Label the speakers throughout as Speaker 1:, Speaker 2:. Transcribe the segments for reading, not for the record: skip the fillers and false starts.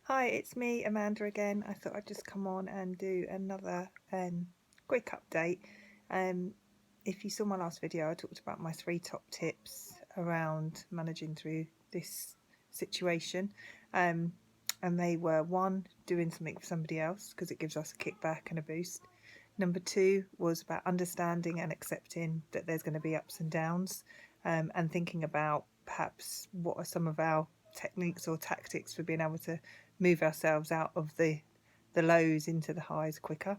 Speaker 1: Hi, it's me, Amanda again. I thought I'd just come on and do another quick update. Um, if you saw my last video, I talked about my 3 top tips around managing through this situation. And they were: 1, doing something for somebody else because it gives us a kickback and a boost. Number 2 was about understanding and accepting that there's going to be ups and downs, and thinking about perhaps what are some of our techniques or tactics for being able to move ourselves out of the lows into the highs quicker.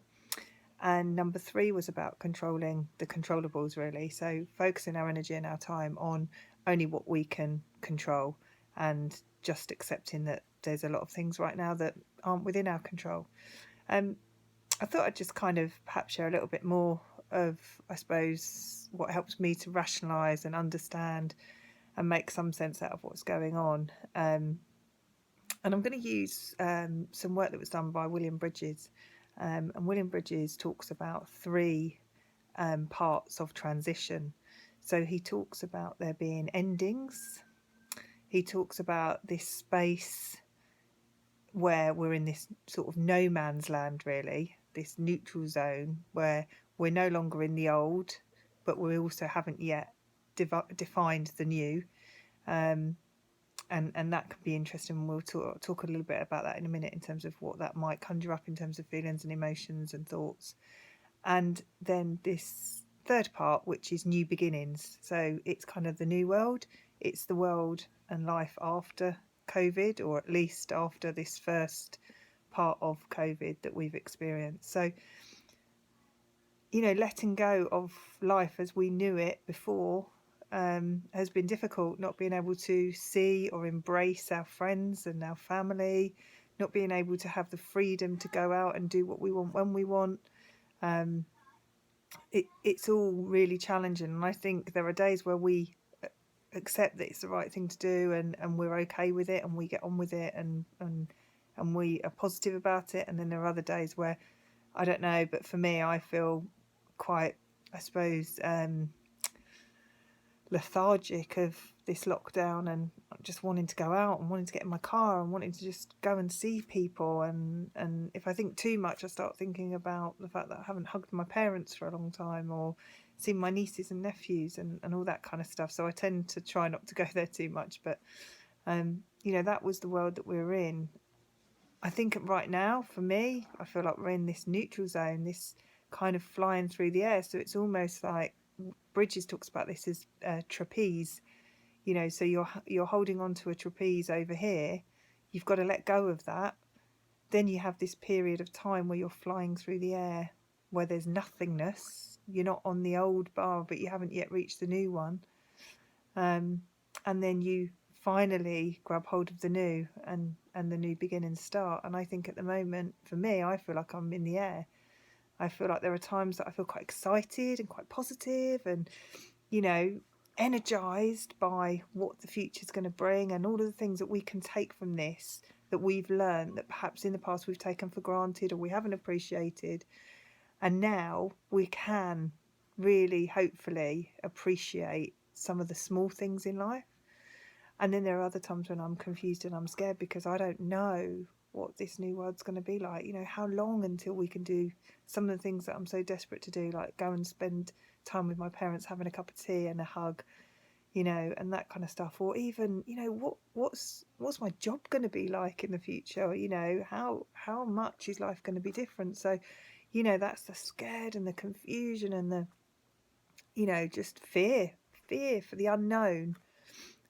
Speaker 1: And number 3 was about controlling the controllables, really. So focusing our energy and our time on only what we can control, and just accepting that there's a lot of things right now that aren't within our control. I thought I'd just kind of perhaps share a little bit more of, I suppose, what helps me to rationalise and understand and make some sense out of what's going on. And I'm going to use some work that was done by William Bridges. And William Bridges talks about 3 parts of transition. So he talks about there being endings. He talks about this space where we're in this sort of no man's land, really, this neutral zone where we're no longer in the old, but we also haven't yet defined the new. And that could be interesting. We'll talk a little bit about that in a minute in terms of what that might conjure up in terms of feelings and emotions and thoughts. And then this third part, which is new beginnings. So it's kind of the new world. It's the world and life after COVID, or at least after this first part of COVID that we've experienced. So, letting go of life as we knew it before has been difficult. Not being able to see or embrace our friends and our family, not being able to have the freedom to go out and do what we want when we want. It's all really challenging, and I think there are days where we accept that it's the right thing to do, and we're okay with it, and we get on with it, and we are positive about it. And then there are other days where, I don't know, but for me, I feel quite, I suppose, lethargic of this lockdown, and just wanting to go out and wanting to get in my car and wanting to just go and see people. And if I think too much, I start thinking about the fact that I haven't hugged my parents for a long time, or seen my nieces and nephews, and all that kind of stuff. So I tend to try not to go there too much. But that was the world that we were in. I think right now, for me, I feel like we're in this neutral zone, this kind of flying through the air. So it's almost like Bridges talks about this as trapeze. So you're holding on to a trapeze over here. You've got to let go of that. Then you have this period of time where you're flying through the air, where there's nothingness. You're not on the old bar, but you haven't yet reached the new one. And then you finally grab hold of the new, and the new beginnings start. And I think at the moment, for me, I feel like I'm in the air. I feel like there are times that I feel quite excited and quite positive, and energized by what the future's going to bring, and all of the things that we can take from this, that we've learned, that perhaps in the past we've taken for granted or we haven't appreciated. And now we can really, hopefully, appreciate some of the small things in life. And then there are other times when I'm confused and I'm scared because I don't know what this new world's going to be like. How long until we can do some of the things that I'm so desperate to do, like go and spend time with my parents, having a cup of tea and a hug, and that kind of stuff. Or even, what's my job going to be like in the future? How much is life going to be different? So, that's the scared and the confusion and the, just fear for the unknown.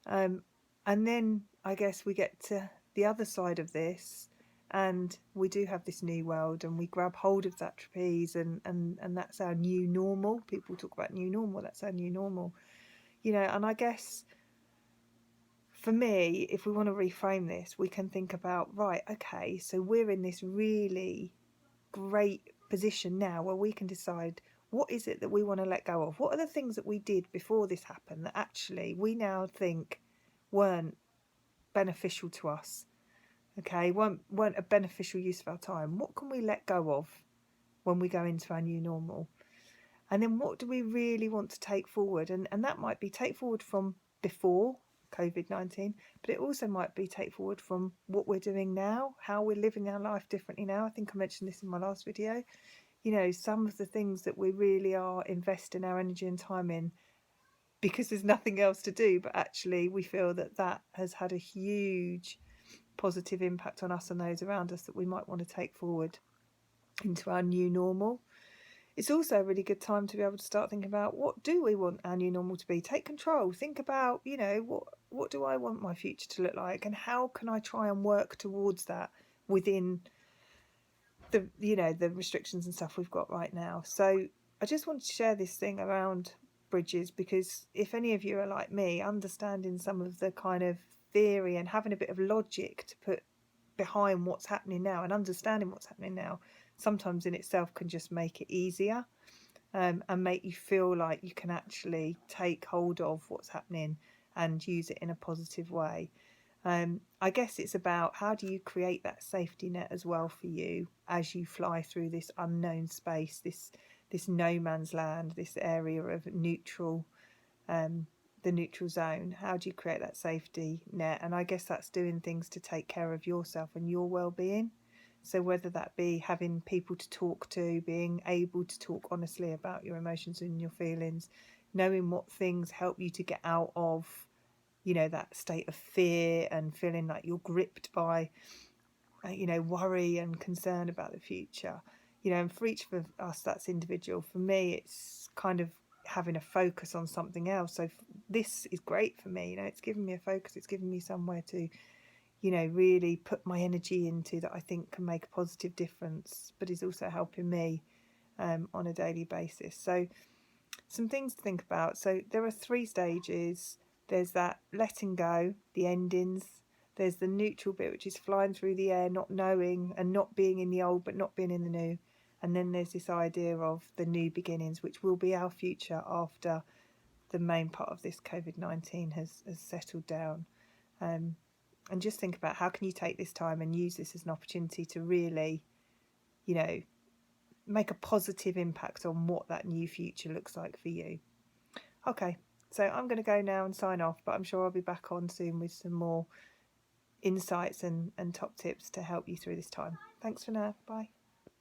Speaker 1: And then I guess we get to the other side of this, and we do have this new world, and we grab hold of that trapeze, and that's our new normal. People talk about new normal, that's our new normal. And I guess for me, if we want to reframe this, we can think about, right, okay, so we're in this really great position now where we can decide, what is it that we want to let go of? What are the things that we did before this happened that actually we now think weren't beneficial to us, okay, weren't a beneficial use of our time? What can we let go of when we go into our new normal? And then what do we really want to take forward? And that might be take forward from before COVID-19, but it also might be take forward from what we're doing now, how we're living our life differently now. I think I mentioned this in my last video. You know, some of the things that we really are investing our energy and time in because there's nothing else to do, but actually we feel that that has had a huge positive impact on us and those around us that we might want to take forward into our new normal. It's also a really good time to be able to start thinking about, what do we want our new normal to be? Take control. Think about, you know, what do I want my future to look like, and how can I try and work towards that within the, you know, the restrictions and stuff we've got right now. So I just wanted to share this thing around bridges, because if any of you are like me, understanding some of the kind of theory and having a bit of logic to put behind what's happening now and understanding what's happening now sometimes in itself can just make it easier, and make you feel like you can actually take hold of what's happening and use it in a positive way. I guess it's about, how do you create that safety net as well for you as you fly through this unknown space, this no man's land, this area of neutral, the neutral zone. How do you create that safety net? And I guess that's doing things to take care of yourself and your well-being. So whether that be having people to talk to, being able to talk honestly about your emotions and your feelings, knowing what things help you to get out of, you know, that state of fear and feeling like you're gripped by, you know, worry and concern about the future. You know, and for each of us that's individual. For me, it's kind of having a focus on something else. So this is great for me, you know, it's given me a focus, it's given me somewhere to, you know, really put my energy into that I think can make a positive difference, but is also helping me on a daily basis. So some things to think about. So there are 3 stages. There's that letting go, the endings. There's the neutral bit, which is flying through the air, not knowing and not being in the old, but not being in the new. And then there's this idea of the new beginnings, which will be our future after the main part of this COVID-19 has settled down. And just think about, how can you take this time and use this as an opportunity to really, you know, make a positive impact on what that new future looks like for you. Okay, so I'm going to go now and sign off, but I'm sure I'll be back on soon with some more insights and top tips to help you through this time. Thanks for now. Bye.